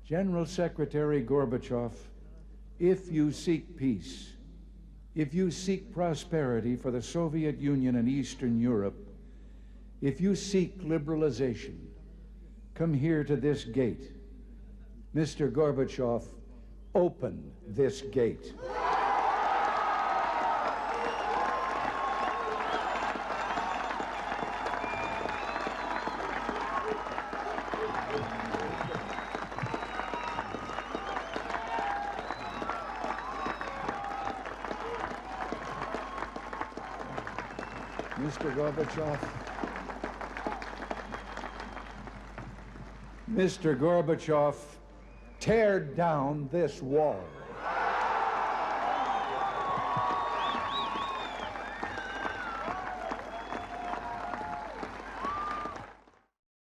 General Secretary Gorbachev, if you seek peace, if you seek prosperity for the Soviet Union and Eastern Europe, if you seek liberalization, come here to this gate. Mr. Gorbachev, open this gate. Mr. Gorbachev, tear down this wall.